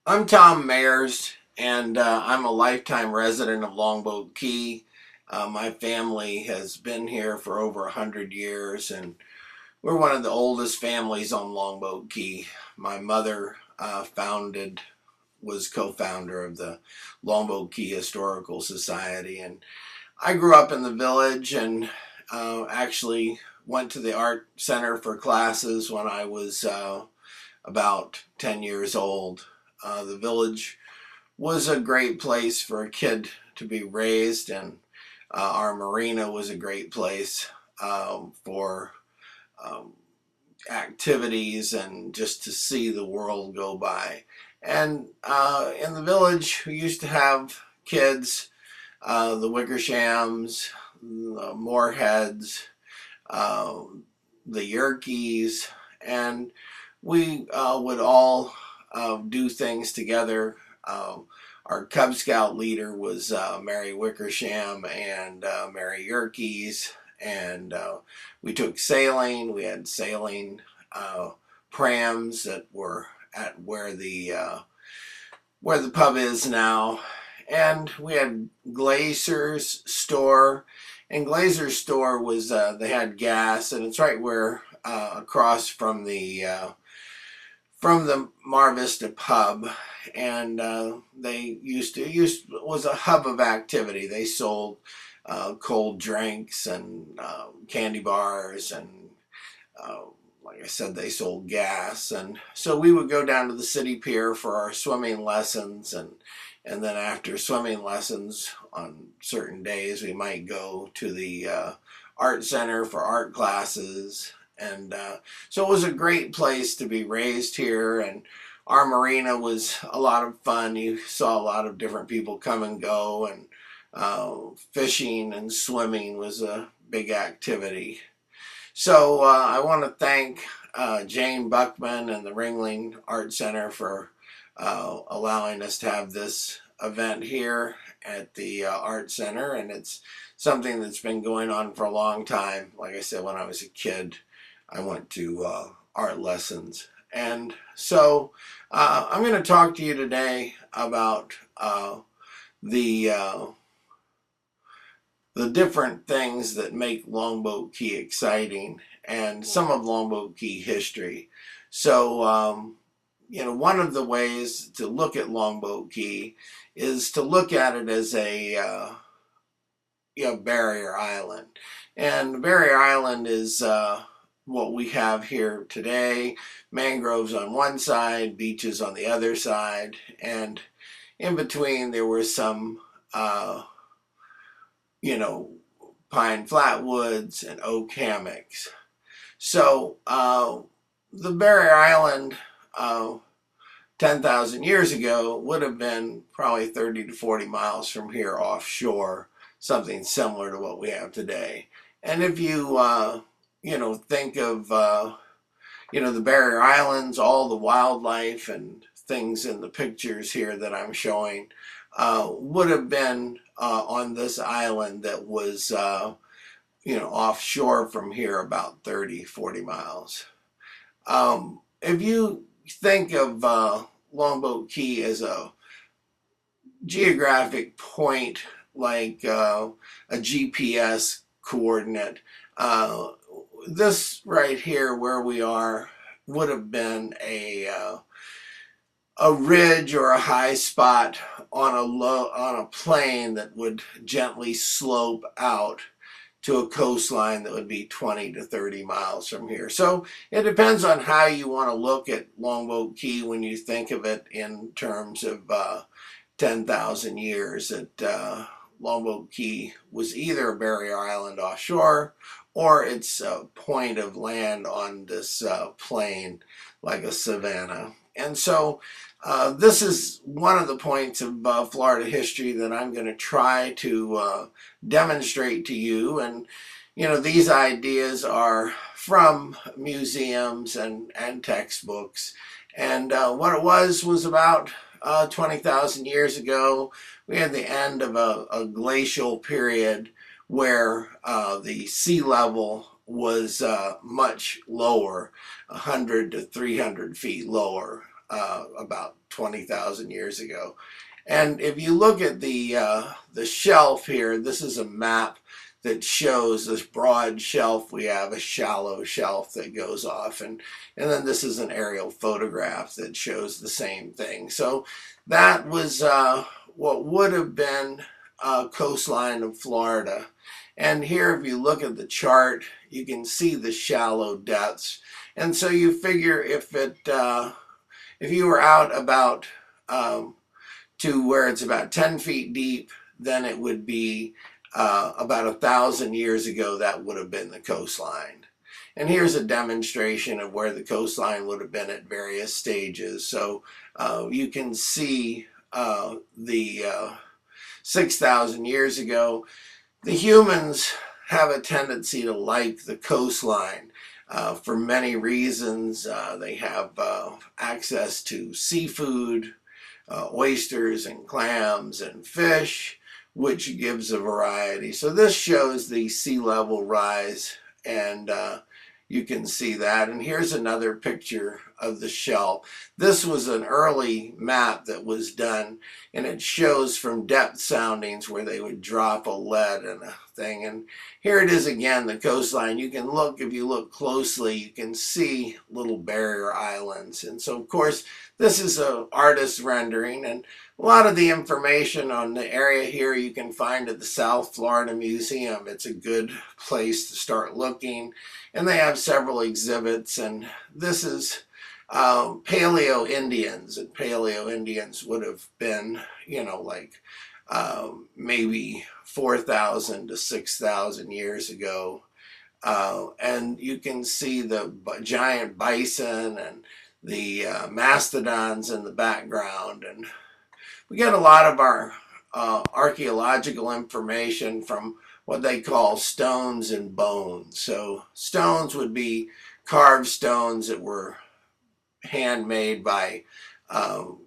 I'm Tom Mayers, and I'm a lifetime resident of Longboat Key. My family has been here for over 100 years, and we're one of the oldest families on Longboat Key. My mother was co-founder of the Longboat Key Historical Society, and I grew up in the village and actually went to the art center for classes when I was about 10 years old. The village was a great place for a kid to be raised, and our marina was a great place for um, activities and just to see the world go by. And in the village, we used to have kids, the Wickershams, the Moorheads, uh, the Yerkes, and we would all do things together. Our Cub Scout leader was Mary Wickersham and Mary Yerkes, and we took sailing. We had sailing prams that were at where the pub is now, and we had Glazer's store. And Glazer's store was they had gas, and it's right where across from the Mar Vista pub, and they was a hub of activity. They sold cold drinks and candy bars, and uh, like I said, they sold gas. And so we would go down to the city pier for our swimming lessons, and then after swimming lessons on certain days, we might go to the art center for art classes. And so it was a great place to be raised here, and our marina was a lot of fun. You saw a lot of different people come and go, and fishing and swimming was a big activity. So I want to thank Jane Buckman and the Ringling Art Center for allowing us to have this event here at the Art Center, and it's something that's been going on for a long time. Like I said, when I was a kid, I went to art lessons. And so I'm going to talk to you today about the the different things that make Longboat Key exciting and some of Longboat Key history. So, one of the ways to look at Longboat Key is to look at it as a barrier island. And barrier island is what we have here today: mangroves on one side, beaches on the other side, and in between there were some pine flatwoods and oak hammocks. So the barrier island 10,000 years ago would have been probably 30 to 40 miles from here offshore, something similar to what we have today. And if you think of the barrier islands, all the wildlife and things in the pictures here that I'm showing would have been on this island that was offshore from here about 30, 40 miles. If you think of Longboat Key as a geographic point, like a GPS coordinate, this right here where we are would have been a ridge or a high spot on a plain that would gently slope out to a coastline that would be 20 to 30 miles from here. So it depends on how you want to look at Longboat Key when you think of it in terms of 10,000 years. That Longboat Key was either a barrier island offshore, or it's a point of land on this plain like a savanna. And so this is one of the points of Florida history that I'm going to try to demonstrate to you. And these ideas are from museums and textbooks. And what it was about 20,000 years ago. We had the end of a glacial period where the sea level was much lower, 100 to 300 feet lower. about 20,000 years ago. And if you look at the shelf here, this is a map that shows this broad shelf. We have a shallow shelf that goes off, and then this is an aerial photograph that shows the same thing. So that was what would have been coastline of Florida. And here, if you look at the chart, you can see the shallow depths. And so you figure if you were out about to where it's about 10 feet deep, then it would be about 1,000 years ago, that would have been the coastline. And here's a demonstration of where the coastline would have been at various stages. So you can see the 6,000 years ago. The humans have a tendency to like the coastline for many reasons. They have access to seafood, oysters and clams and fish, which gives a variety. So this shows the sea level rise, and you can see that. And here's another picture of the shelf. This was an early map that was done, and it shows from depth soundings where they would drop a lead and a thing. And here it is again, the coastline. You can look, if you look closely, you can see little barrier islands. And so, of course, this is an artist's rendering, and a lot of the information on the area here you can find at the South Florida Museum. It's a good place to start looking, and they have several exhibits. And this is Paleo Indians, and Paleo Indians would have been, you know, like maybe 4,000 to 6,000 years ago. And you can see the giant bison and the mastodons in the background. And we get a lot of our archaeological information from what they call stones and bones. So stones would be carved stones that were handmade by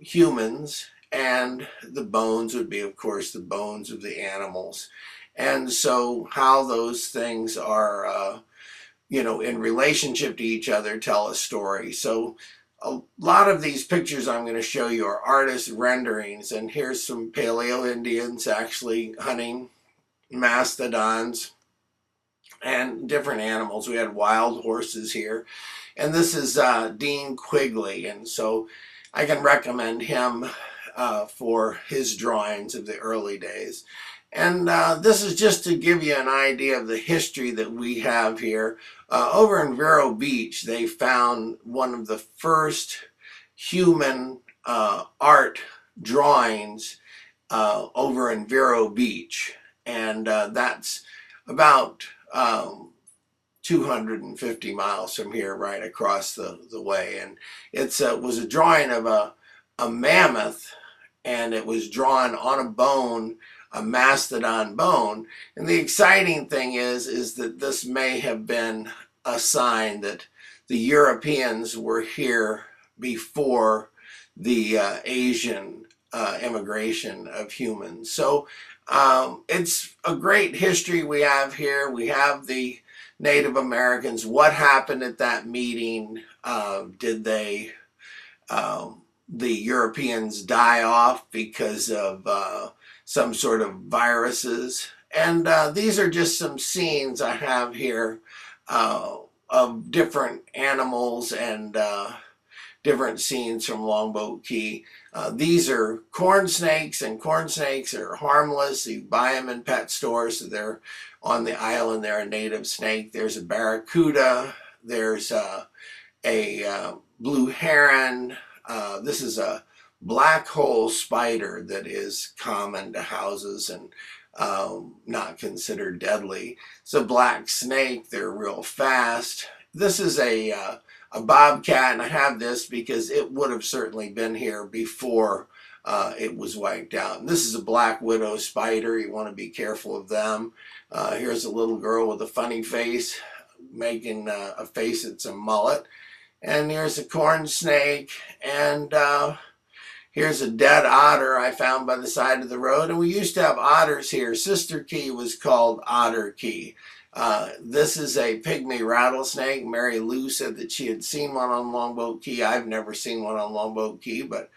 humans, and the bones would be, of course, the bones of the animals. And so how those things are, you know, in relationship to each other tell a story. So a lot of these pictures I'm going to show you are artist renderings, and here's some Paleo Indians actually hunting mastodons and different animals. We had wild horses here, and this is Dean Quigley, and so I can recommend him for his drawings of the early days. And this is just to give you an idea of the history that we have here. Over in Vero Beach, they found one of the first human art drawings over in Vero Beach. And that's about 250 miles from here, right across the way. And it was a drawing of a mammoth, and it was drawn on a bone, a mastodon bone. And the exciting thing is that this may have been a sign that the Europeans were here before the Asian immigration of humans. So it's a great history we have here. We have the Native Americans. What happened at that meeting? Did they, the Europeans, die off because of some sort of viruses? And these are just some scenes I have here of different animals and different scenes from Longboat Key. These are corn snakes, and corn snakes are harmless. You buy them in pet stores, so they're on the island. They're a native snake. There's a barracuda. There's a blue heron. This is a black hole spider that is common to houses and not considered deadly. It's a black snake. They're real fast. This is a bobcat, and I have this because it would have certainly been here before it was wiped out. And this is a black widow spider. You want to be careful of them. Here's a little girl with a funny face making a face that's a mullet. And here's a corn snake. And Here's a dead otter I found by the side of the road, and we used to have otters here. Sister Key was called Otter Key. This is a pygmy rattlesnake. Mary Lou said that she had seen one on Longboat Key. I've never seen one on Longboat Key, but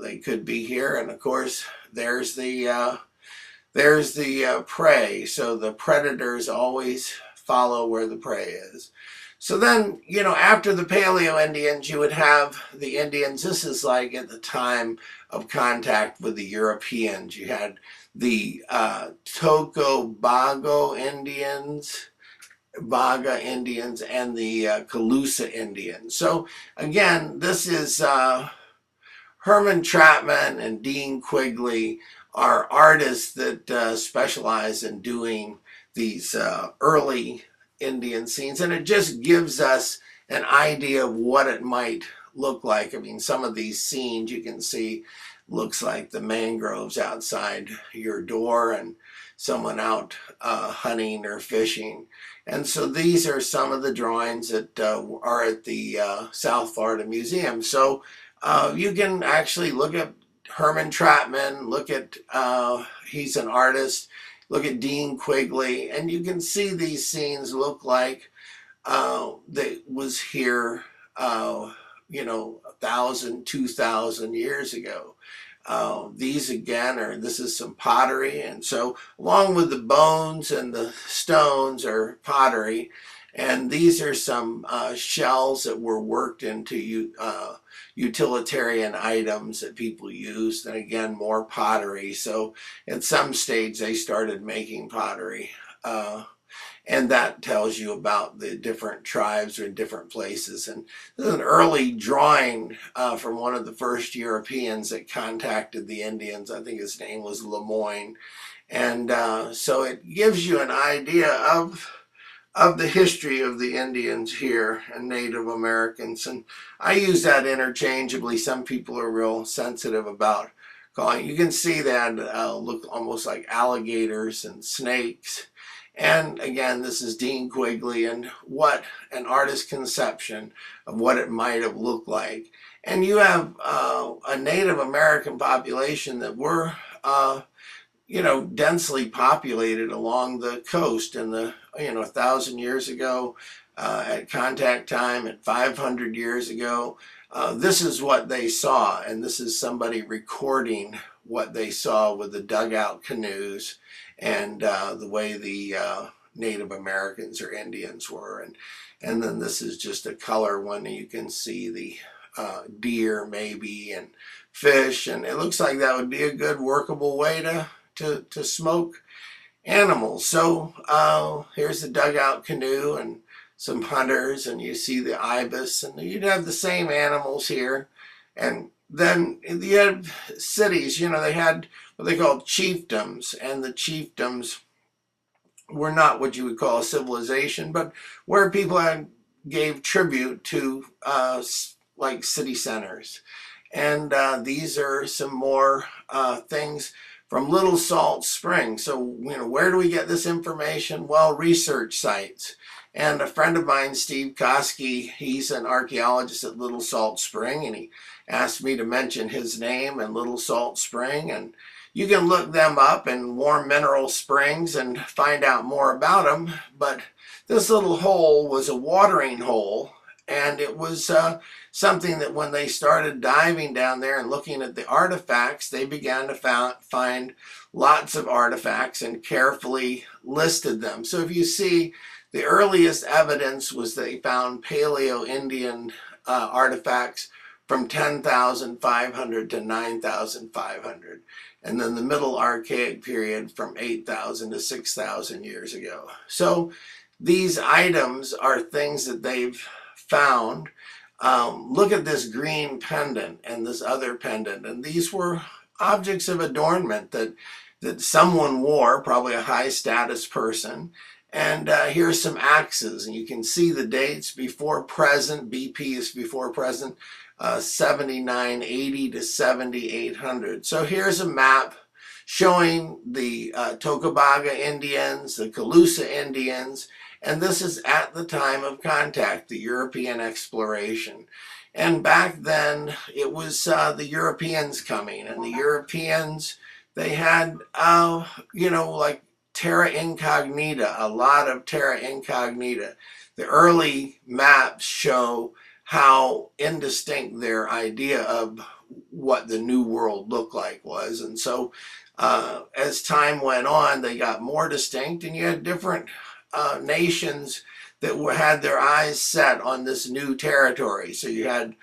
they could be here. And of course, there's the prey. So the predators always follow where the prey is. So then, after the Paleo Indians, you would have the Indians. This is like at the time of contact with the Europeans. You had the Coco Bongo Indians, Baga Indians, and the Calusa Indians. So again, this is Herman Trautman and Dean Quigley are artists that specialize in doing these early Indian scenes, and it just gives us an idea of what it might look like. I mean, some of these scenes you can see looks like the mangroves outside your door and someone out hunting or fishing. And so these are some of the drawings that are at the South Florida Museum. So you can actually look at Herman Trautman, look at, he's an artist, look at Dean Quigley, and you can see these scenes look like that was here, 1,000, 2,000 years ago. These again this is some pottery, and so along with the bones and the stones are pottery, and these are some shells that were worked into utilitarian items that people used, and again more pottery. So at some stage they started making pottery, and that tells you about the different tribes or different places. And this is an early drawing from one of the first Europeans that contacted the Indians. I think his name was Lemoyne, and so it gives you an idea of the history of the Indians here and Native Americans. And I use that interchangeably. Some people are real sensitive about calling. You can see that look almost like alligators and snakes. And again, this is Dean Quigley and what an artist's conception of what it might have looked like. And you have a Native American population that were densely populated along the coast in the 1,000 years ago, at contact time, at 500 years ago. This is what they saw, and this is somebody recording what they saw with the dugout canoes and the way the Native Americans or Indians were. And then this is just a color one. You can see the deer maybe and fish, and it looks like that would be a good workable way to smoke animals. So here's the dugout canoe and some hunters, and you see the ibis, and you'd have the same animals here. And then you had cities, they had what they called chiefdoms, and the chiefdoms were not what you would call a civilization, but where people gave tribute to like city centers. And these are some more things from Little Salt Spring. So, where do we get this information? Well, research sites. And a friend of mine, Steve Koski, he's an archaeologist at Little Salt Spring, and he asked me to mention his name and Little Salt Spring. And you can look them up in Warm Mineral Springs and find out more about them. But this little hole was a watering hole, and it was something that when they started diving down there and looking at the artifacts, they began to find lots of artifacts and carefully listed them. So if you see, the earliest evidence was they found Paleo-Indian artifacts from 10,500 to 9,500. And then the Middle Archaic period from 8,000 to 6,000 years ago. So these items are things that they've found. Look at this green pendant and this other pendant. And these were objects of adornment that someone wore, probably a high status person. And here's some axes, and you can see the dates before present. BP is before present, 7980 to 7800. So here's a map showing the Tocobaga Indians, the Calusa Indians, and this is at the time of contact, the European exploration. And back then, it was the Europeans coming, and the Europeans, they had, like terra incognita, a lot of terra incognita. The early maps show how indistinct their idea of what the New World looked like was. And so as time went on, they got more distinct, and you had different nations that had their eyes set on this new territory. So you had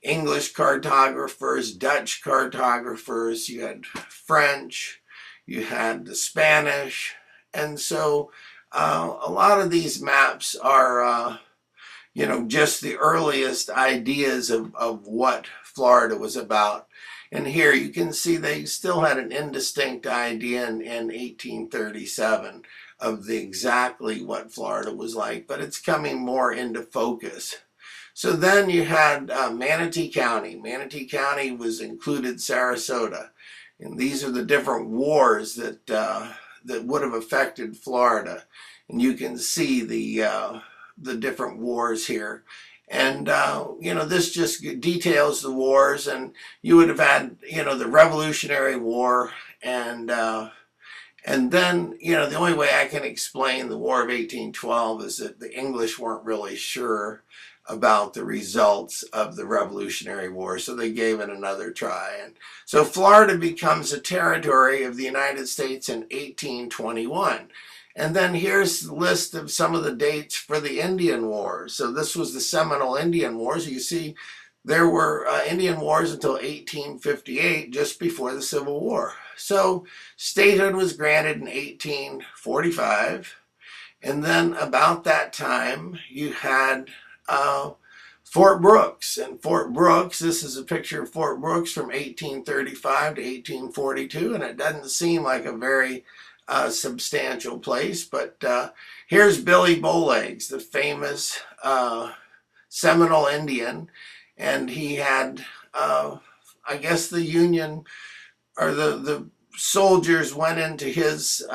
English cartographers, Dutch cartographers, you had French, you had the Spanish. And so a lot of these maps are, just the earliest ideas of what Florida was about. And here you can see they still had an indistinct idea in 1837 of exactly what Florida was like, but it's coming more into focus. So then you had Manatee County. Manatee County was included Sarasota. And these are the different wars that would have affected Florida. And you can see the different wars here. And, this just details the wars. And you would have had, the Revolutionary War. And then, the only way I can explain the War of 1812 is that the English weren't really sure about the results of the Revolutionary War, so they gave it another try. And so Florida becomes a territory of the United States in 1821. And then here's the list of some of the dates for the Indian Wars. So this was the Seminole Indian Wars. You see there were Indian Wars until 1858, just before the Civil War. So statehood was granted in 1845. And then about that time, you had Fort Brooks. And Fort Brooks, this is a picture of Fort Brooks from 1835 to 1842, and it doesn't seem like a very substantial place, but here's Billy Bowlegs, the famous Seminole Indian, and he had, I guess the Union, or the soldiers went into his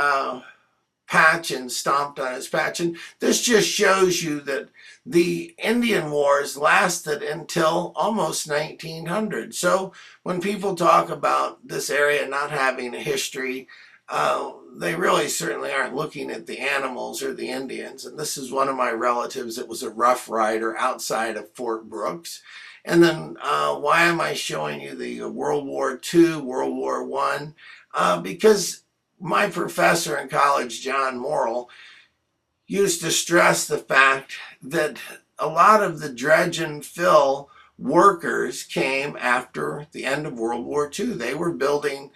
patch and stomped on his patch. And this just shows you that the Indian Wars lasted until almost 1900. So when people talk about this area not having a history, they really certainly aren't looking at the animals or the Indians. And this is one of my relatives that was a Rough Rider outside of Fort Brooks. And then why am I showing you the World War II, World War I? Because my professor in college, John Morrill, used to stress the fact that a lot of the dredge and fill workers came after the end of World War II. They were building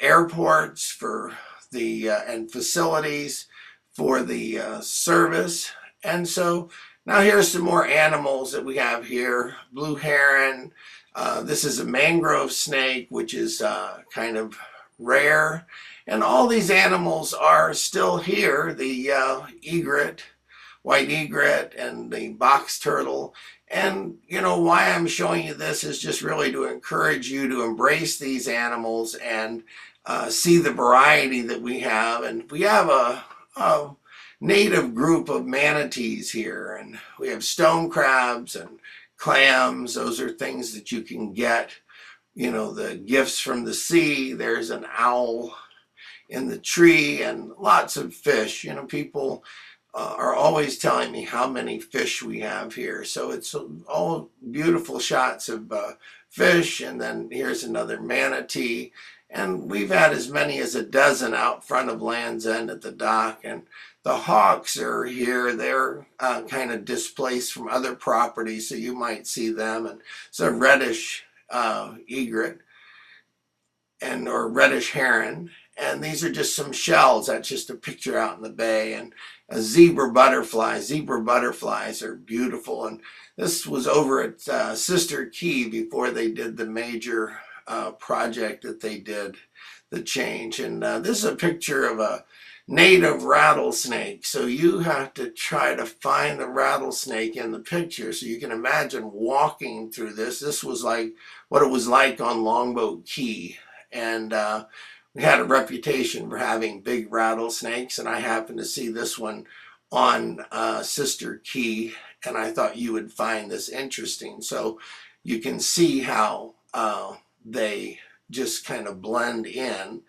airports for the and facilities for the service. And so now here's some more animals that we have here. Blue heron. This is a mangrove snake, which is kind of rare. And all these animals are still here. The egret, white egret, and the box turtle. And why I'm showing you this is just really to encourage you to embrace these animals and see the variety that we have. And we have a native group of manatees here, and we have stone crabs and clams. Those are things that you can get, the gifts from the sea. There's an owl in the tree, and lots of fish. People are always telling me how many fish we have here. So it's all beautiful shots of fish. And then here's another manatee. And we've had as many as a dozen out front of Land's End at the dock. And the hawks are here. They're kind of displaced from other properties, so you might see them. And it's a reddish egret or reddish heron. And these are just some shells. That's just a picture out in the bay. And a zebra butterfly. Zebra butterflies are beautiful. And this was over at Sister Key before they did the major project that they did, the change. And this is a picture of a native rattlesnake. So you have to try to find the rattlesnake in the picture. So you can imagine walking through this. This was like what it was like on Longboat Key. And we had a reputation for having big rattlesnakes, and I happened to see this one on Sister Key. and I thought you would find this interesting. So you can see how they just kind of blend in,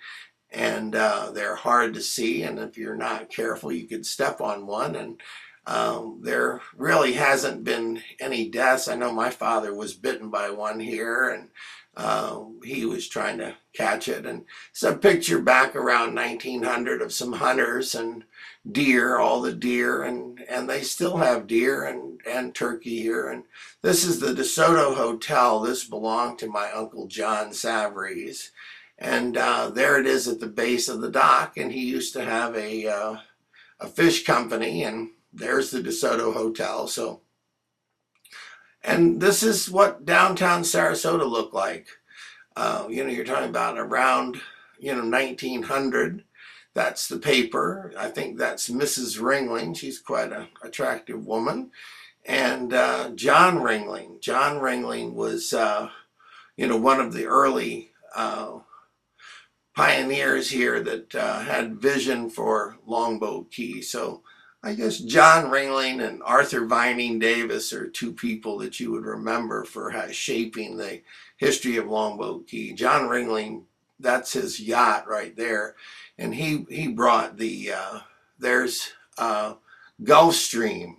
and they're hard to see, and if you're not careful you could step on one. And there really hasn't been any deaths. I know my father was bitten by one here, and he was trying to catch it. And it's a picture back around 1900 of some hunters and deer, all the deer, and they still have deer and turkey here. And this is the DeSoto Hotel. This belonged to my uncle John Savarese. And there it is at the base of the dock, and he used to have a fish company, and there's the DeSoto Hotel. So, and this is what downtown Sarasota looked like. You're talking about around 1900. That's the paper. I think that's Mrs. Ringling. She's quite an attractive woman. And John Ringling. John Ringling was one of the early pioneers here that had vision for Longboat Key. So I guess John Ringling and Arthur Vining Davis are two people that you would remember for shaping the history of Longboat Key. John Ringling, that's his yacht right there, and he brought the there's Gulfstream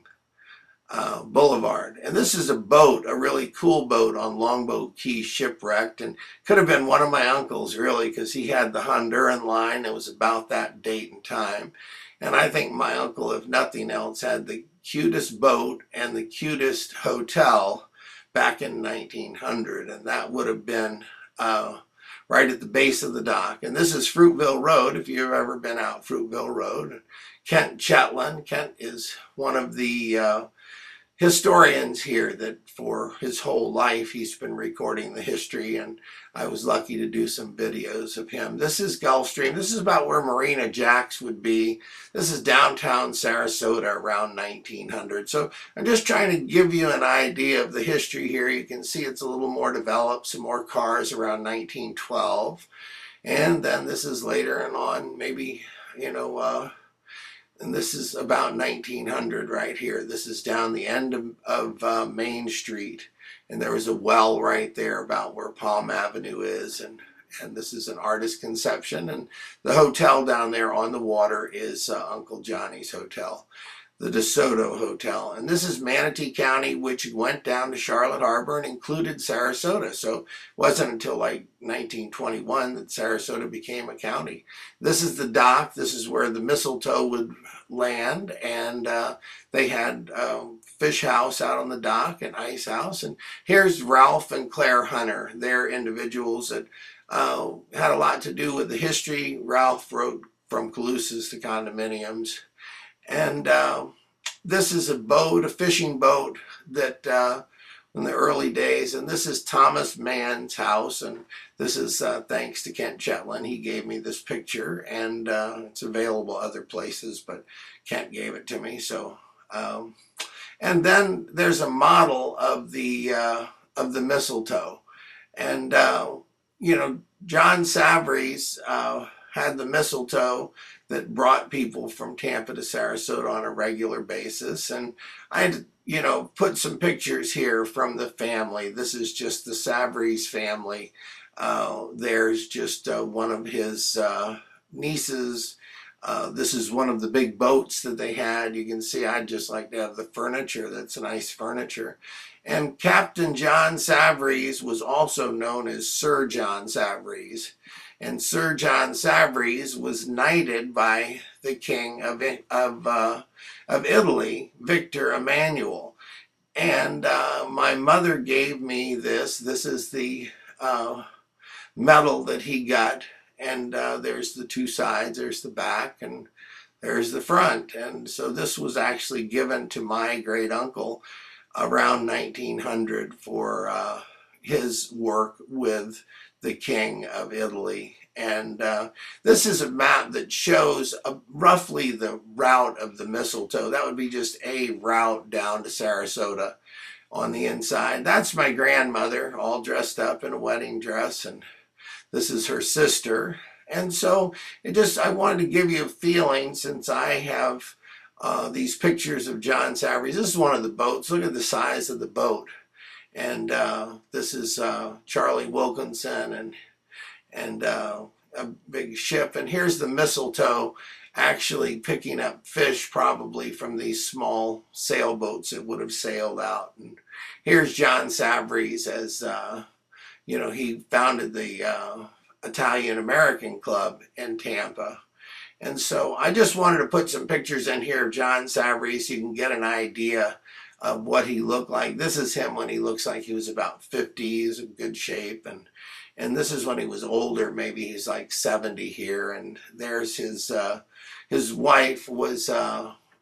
Boulevard, and this is a boat, a really cool boat on Longboat Key, shipwrecked, and could have been one of my uncles really, because he had the Honduran line. It was about that date and time. And I think my uncle, if nothing else, had the cutest boat and the cutest hotel back in 1900. And that would have been right at the base of the dock. And this is Fruitville Road, if you've ever been out Fruitville Road. Kent Chetland. Kent is one of the historians here that for his whole life he's been recording the history, and I was lucky to do some videos of him. This is Gulfstream. This is about where Marina Jack's would be. This is downtown Sarasota around 1900. So I'm just trying to give you an idea of the history here. You can see it's a little more developed, some more cars around 1912. And then this is later and on, maybe, and this is about 1900 right here. This is down the end of Main Street. And there was a well right there about where Palm Avenue is. And this is an artist's conception. And the hotel down there on the water is Uncle Johnny's Hotel, the DeSoto Hotel. And this is Manatee County, which went down to Charlotte Harbor and included Sarasota. So it wasn't until like 1921 that Sarasota became a county. This is the dock. This is where the mistletoe would land. And they had fish house out on the dock and ice house. And here's Ralph and Claire Hunter. They're individuals that had a lot to do with the history. Ralph wrote From Calusas to Condominiums. And this is a boat, a fishing boat that in the early days. And this is Thomas Mann's house. And this is thanks to Kent Chetland. He gave me this picture, and it's available other places, but Kent gave it to me. So, and then there's a model of the mistletoe. And, John Savarese had the mistletoe that brought people from Tampa to Sarasota on a regular basis. And I had, put some pictures here from the family. This is just the Savarese family. There's just one of his nieces. This is one of the big boats that they had. You can see I'd just like to have the furniture. That's nice furniture. And Captain John Savarese was also known as Sir John Savarese. And Sir John Savarese was knighted by the king of Italy, Victor Emmanuel. And my mother gave me this. This is the medal that he got. And there's the two sides. There's the back and there's the front. And so this was actually given to my great uncle around 1900 for his work with the King of Italy. And this is a map that shows roughly the route of the mistletoe. That would be just a route down to Sarasota on the inside. That's my grandmother, all dressed up in a wedding dress, and this is her sister. And so I wanted to give you a feeling, since I have these pictures of John Savarese. This is one of the boats. Look at the size of the boat. And this is Charlie Wilkinson and a big ship. And here's the mistletoe actually picking up fish probably from these small sailboats that would have sailed out. And here's John Savarese as, he founded the Italian American Club in Tampa. And so I just wanted to put some pictures in here of John Savarese so you can get an idea of what he looked like. This is him when he looks like he was about 50. He's in good shape. And this is when he was older. Maybe he's like 70 here. And there's his wife was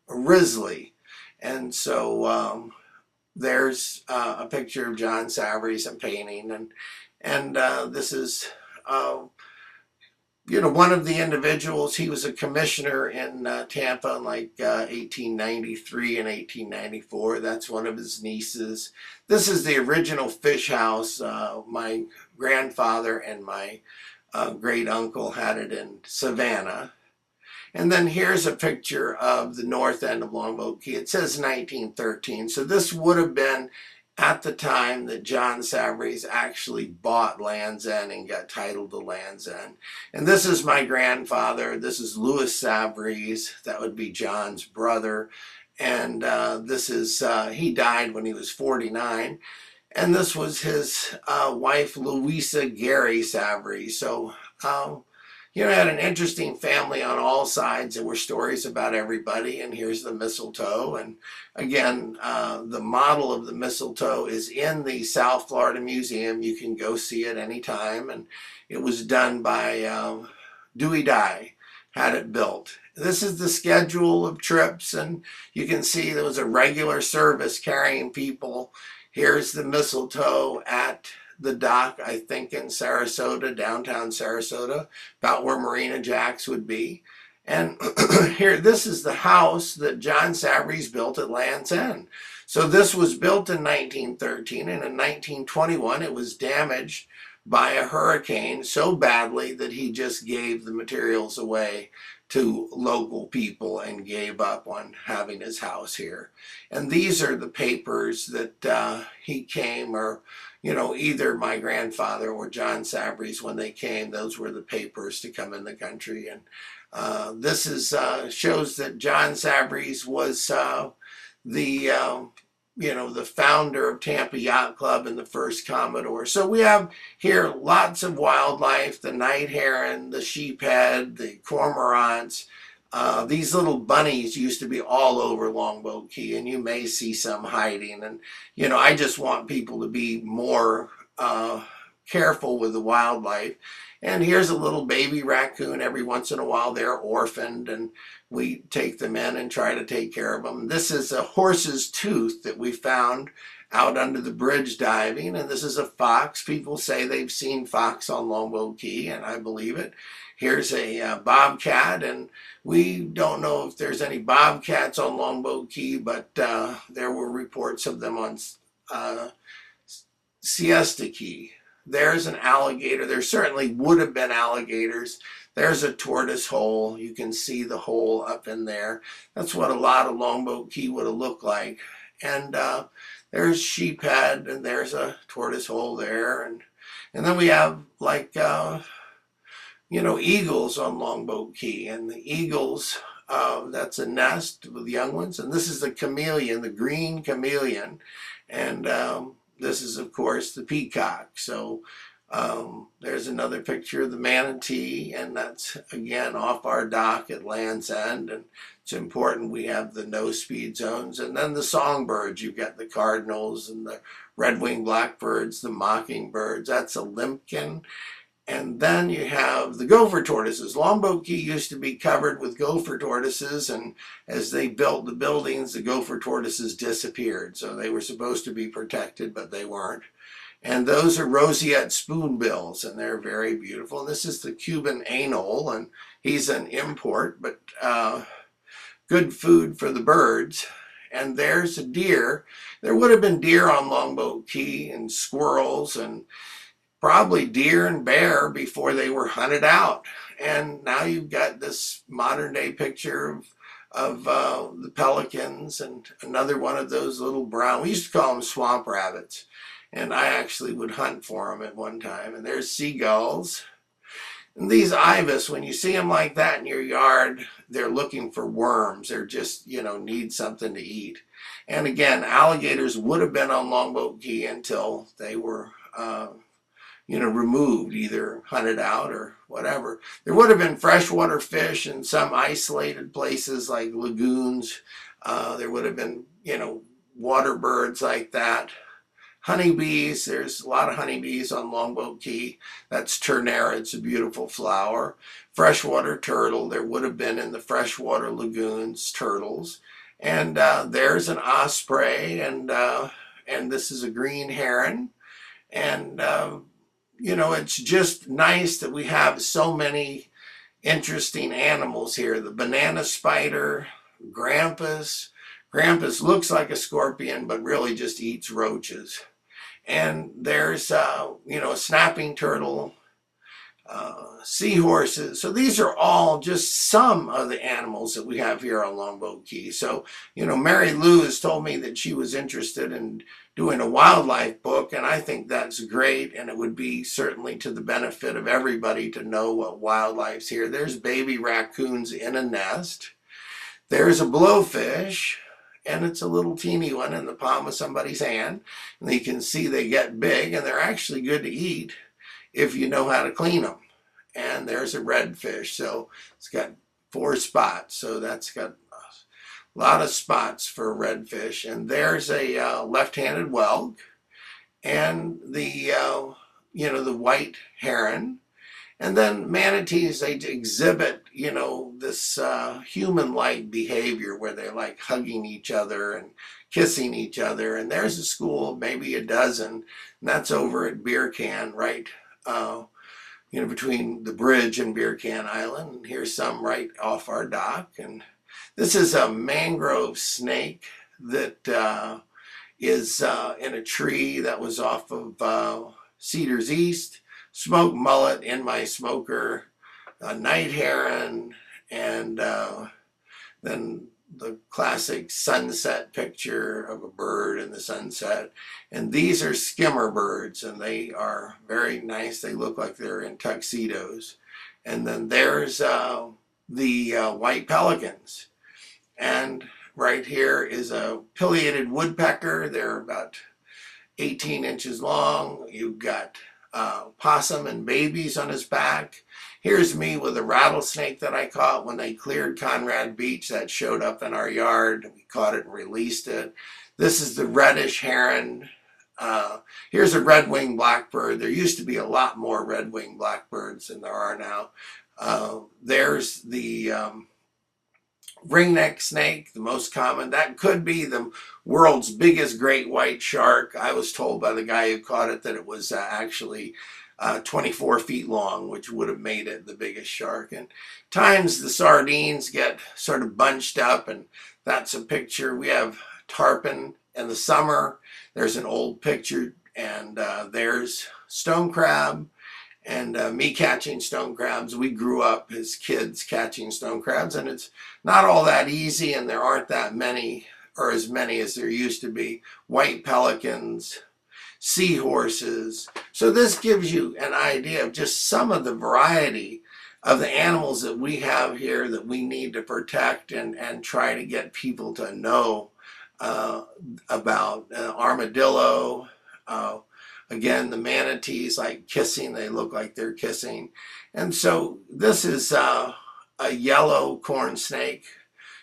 Risley. And so there's a picture of John Savarese and painting. And this is one of the individuals. He was a commissioner in Tampa in like 1893 and 1894. That's one of his nieces. This is the original fish house. My grandfather and my great uncle had it in Savannah. And then here's a picture of the north end of Longboat Key. It says 1913. So this would have been at the time that John Savarese actually bought Land's End and got title to Land's End. And this is my grandfather. This is Louis Savarese. That would be John's brother. And this is, he died when he was 49. And this was his wife, Louisa Gary Savarese. So, had an interesting family on all sides. There were stories about everybody. And here's the mistletoe. And again, the model of the mistletoe is in the South Florida Museum. You can go see it anytime. And it was done by Dewey Dye, had it built. This is the schedule of trips. And you can see there was a regular service carrying people. Here's the mistletoe at the dock, I think in Sarasota, downtown Sarasota, about where Marina Jacks would be. And here, this is the house that John Savarese built at Land's End. So this was built in 1913, and in 1921 it was damaged by a hurricane so badly that he just gave the materials away to local people and gave up on having his house here. And these are the papers that he came, or either my grandfather or John Savarese, when they came, those were the papers to come in the country. And this is shows that John Savarese was the founder of Tampa Yacht Club and the first Commodore. So we have here lots of wildlife: the night heron, the sheephead, the cormorants. These little bunnies used to be all over Longboat Key, and you may see some hiding. And, I just want people to be more careful with the wildlife. And here's a little baby raccoon. Every once in a while they're orphaned, and we take them in and try to take care of them. This is a horse's tooth that we found out under the bridge diving, and this is a fox. People say they've seen fox on Longboat Key, and I believe it. Here's a bobcat, and we don't know if there's any bobcats on Longboat Key, but there were reports of them on Siesta Key. There's an alligator. There certainly would have been alligators. There's a tortoise hole. You can see the hole up in there. That's what a lot of Longboat Key would have looked like. And there's sheephead, and there's a tortoise hole there. And then we have like eagles on Longboat Key, and the eagles, that's a nest with young ones. And this is the chameleon, the green chameleon. And this is, of course, the peacock. So there's another picture of the manatee, and that's, again, off our dock at Land's End. And it's important we have the no-speed zones. And then the songbirds, you've got the cardinals and the red-winged blackbirds, the mockingbirds. That's a limpkin. And then you have the gopher tortoises. Longboat Key used to be covered with gopher tortoises, and as they built the buildings, the gopher tortoises disappeared. So they were supposed to be protected, but they weren't. And those are roseate spoonbills, and they're very beautiful. And this is the Cuban anole, and he's an import, but good food for the birds. And there's a deer. There would have been deer on Longboat Key, and squirrels, and probably deer and bear before they were hunted out. And now you've got this modern day picture of the pelicans, and another one of those little brown, we used to call them swamp rabbits. And I actually would hunt for them at one time. And there's seagulls. And these ibis, when you see them like that in your yard, they're looking for worms. They're just, need something to eat. And again, alligators would have been on Longboat Key until they were, removed, either hunted out or whatever. There would have been freshwater fish in some isolated places like lagoons. There would have been, water birds like that. Honeybees, there's a lot of honeybees on Longboat Key. That's ternera, it's a beautiful flower. Freshwater turtle, there would have been in the freshwater lagoons, turtles. And there's an osprey, and this is a green heron. And, it's just nice that we have so many interesting animals here. The banana spider, grampus. Grampus looks like a scorpion, but really just eats roaches. And there's, a snapping turtle, seahorses. So these are all just some of the animals that we have here on Longboat Key. So, Mary Lou has told me that she was interested in doing a wildlife book, and I think that's great, and it would be certainly to the benefit of everybody to know what wildlife's here. There's baby raccoons in a nest. There's a blowfish. And it's a little teeny one in the palm of somebody's hand. And you can see they get big, and they're actually good to eat if you know how to clean them. And there's a redfish. So it's got 4 spots. So that's got a lot of spots for a redfish. And there's a left-handed whelk. And the, the white heron. And then manatees, they exhibit, this human-like behavior where they're like hugging each other and kissing each other. And there's a school of maybe a dozen, and that's over at Beer Can, right, between the bridge and Beer Can Island. And here's some right off our dock. And this is a mangrove snake that is in a tree that was off of Cedars East. Smoked mullet in my smoker, a night heron, and then the classic sunset picture of a bird in the sunset. And these are skimmer birds, and they are very nice. They look like they're in tuxedos. And then there's the white pelicans. And right here is a pileated woodpecker. They're about 18 inches long. You've got possum and babies on his back. Here's me with a rattlesnake that I caught when they cleared Conrad Beach. That showed up in our yard. We caught it and released it. This is the reddish heron. Here's a red-winged blackbird. There used to be a lot more red-winged blackbirds than there are now. There's the ringneck snake, the most common. That could be the world's biggest great white shark. I was told by the guy who caught it that it was actually 24 feet long, which would have made it the biggest shark. And times the sardines get sort of bunched up, and that's a picture. We have tarpon in the summer. There's an old picture, and there's stone crab. And me catching stone crabs. We grew up as kids catching stone crabs, and it's not all that easy, and there aren't that many, or as many as there used to be. White pelicans, seahorses. So this gives you an idea of just some of the variety of the animals that we have here that we need to protect and try to get people to know about. Armadillo, again, the manatees like kissing, they look like they're kissing. And so this is a yellow corn snake,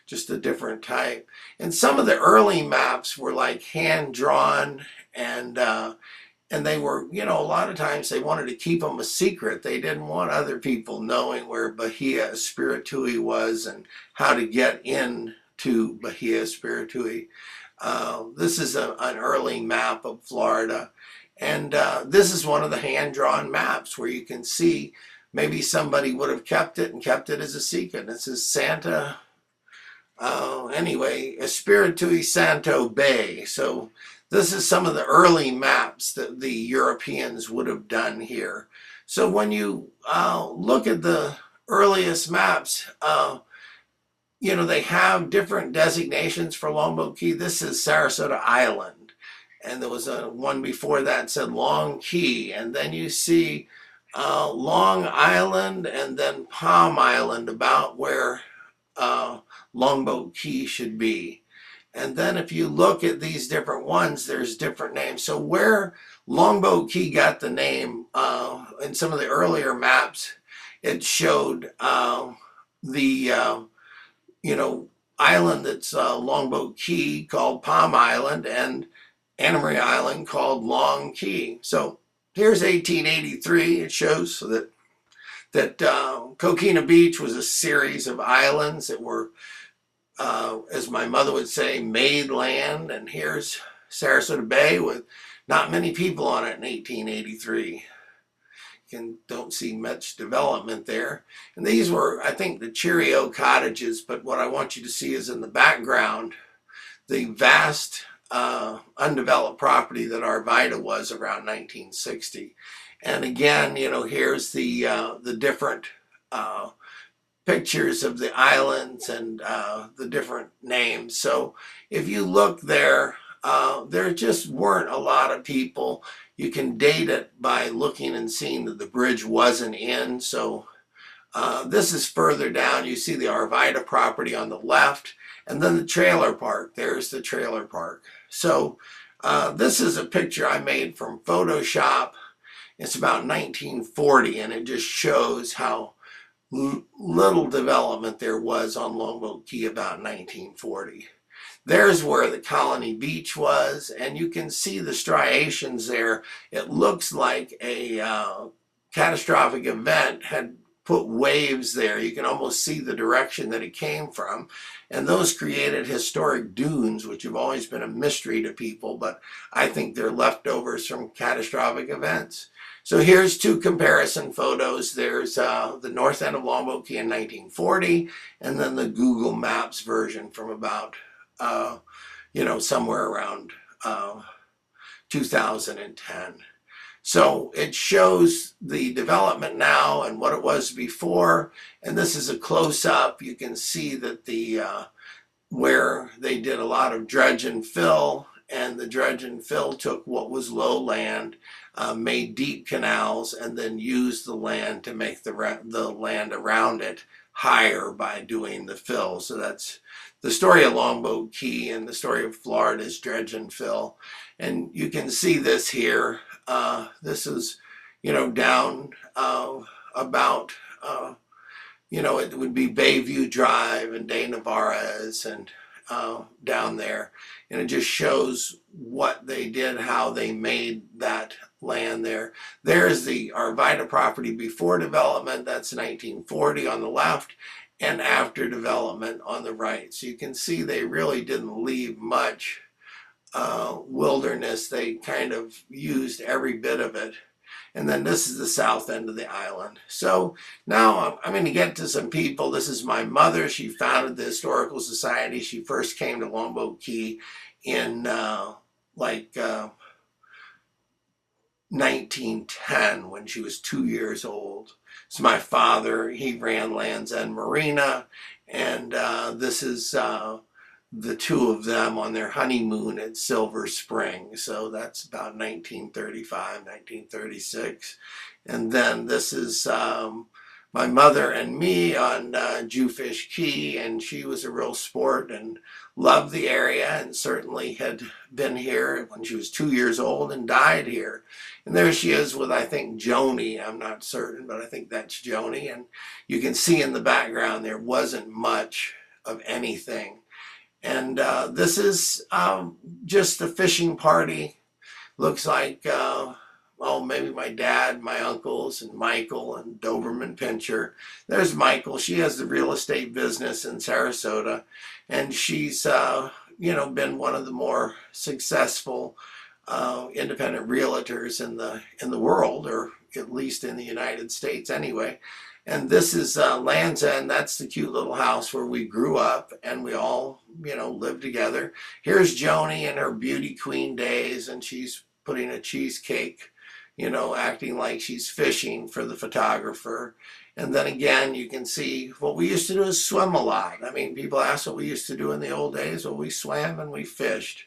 just a different type. And some of the early maps were like hand-drawn, and they were, a lot of times they wanted to keep them a secret. They didn't want other people knowing where Bahia Spiritui was and how to get into Bahia Spiritui. This is an early map of Florida. And this is one of the hand-drawn maps where you can see maybe somebody would have kept it as a secret. This is Santa, Espiritui Santo Bay. So this is some of the early maps that the Europeans would have done here. So when you look at the earliest maps, they have different designations for Longboat Key. This is Sarasota Island. And there was a one before that said Long Key. And then you see Long Island and then Palm Island, about where Longboat Key should be. And then if you look at these different ones, there's different names. So where Longboat Key got the name, in some of the earlier maps, it showed the island that's Longboat Key called Palm Island, and Anna Maria Island called Long Key. So here's 1883. It shows that Coquina Beach was a series of islands that were, as my mother would say, made land. And here's Sarasota Bay with not many people on it in 1883. Don't see much development there. And these were, I think, the Cheerio cottages, but what I want you to see is in the background the vast undeveloped property that Arvida was around 1960. And again, here's the different pictures of the islands and the different names. So if you look there, there just weren't a lot of people. You can date it by looking and seeing that the bridge wasn't in. So this is further down. You see the Arvida property on the left, and then the trailer park. There's the trailer park. So this is a picture I made from Photoshop. It's about 1940, and it just shows how little development there was on Longboat Key about 1940. There's where the Colony Beach was, and you can see the striations there. It looks like a catastrophic event had put waves there. You can almost see the direction that it came from, and those created historic dunes, which have always been a mystery to people, but I think they're leftovers from catastrophic events. So here's two comparison photos. There's the north end of Longboat Key in 1940, and then the Google Maps version from about somewhere around 2010. So it shows the development now and what it was before. And this is a close-up. You can see that where they did a lot of dredge and fill, and the dredge and fill took what was low land, made deep canals, and then used the land to make the land around it higher by doing the fill. So that's the story of Longboat Key, and the story of Florida is dredge and fill. And you can see this here. This is, down about, it would be Bayview Drive and De Navarez and down there. And it just shows what they did, how they made that land there. There's the Arvida property before development. That's 1940 on the left, and after development on the right. So you can see they really didn't leave much wilderness. They kind of used every bit of it. And then this is the south end of the island. So now I'm going to get to some people. This is my mother. She founded the Historical Society. She first came to Longboat Key in 1910 when she was 2 years old. So my father, he ran Land's End Marina, and this is the two of them on their honeymoon at Silver Spring. So that's about 1935, 1936. And then this is my mother and me on Jewfish Key, and she was a real sport and loved the area, and certainly had been here when she was 2 years old and died here. And there she is with, I think, Joni. I'm not certain, but I think that's Joni. And you can see in the background there wasn't much of anything. And this is just a fishing party. Looks like, maybe my dad, my uncles, and Michael, and Doberman Pinscher. There's Michael. She has the real estate business in Sarasota. And she's, been one of the more successful independent realtors in the world, or at least in the United States anyway. And this is Land's End. That's the cute little house where we grew up, and we all, lived together. Here's Joni in her beauty queen days, and she's putting a cheesecake, acting like she's fishing for the photographer. And then again, you can see what we used to do is swim a lot. I mean, people ask what we used to do in the old days. Well, we swam and we fished.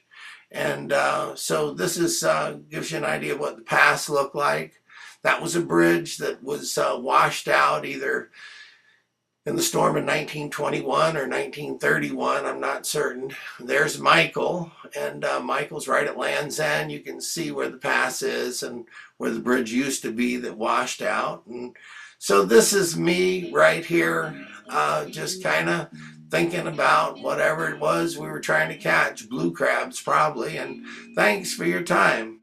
And so this is gives you an idea of what the past looked like. That was a bridge that was washed out either in the storm in 1921 or 1931, I'm not certain. There's Michael, and Michael's right at Land's End. You can see where the pass is and where the bridge used to be that washed out. And so this is me right here, just kind of thinking about whatever it was we were trying to catch, blue crabs probably. And thanks for your time.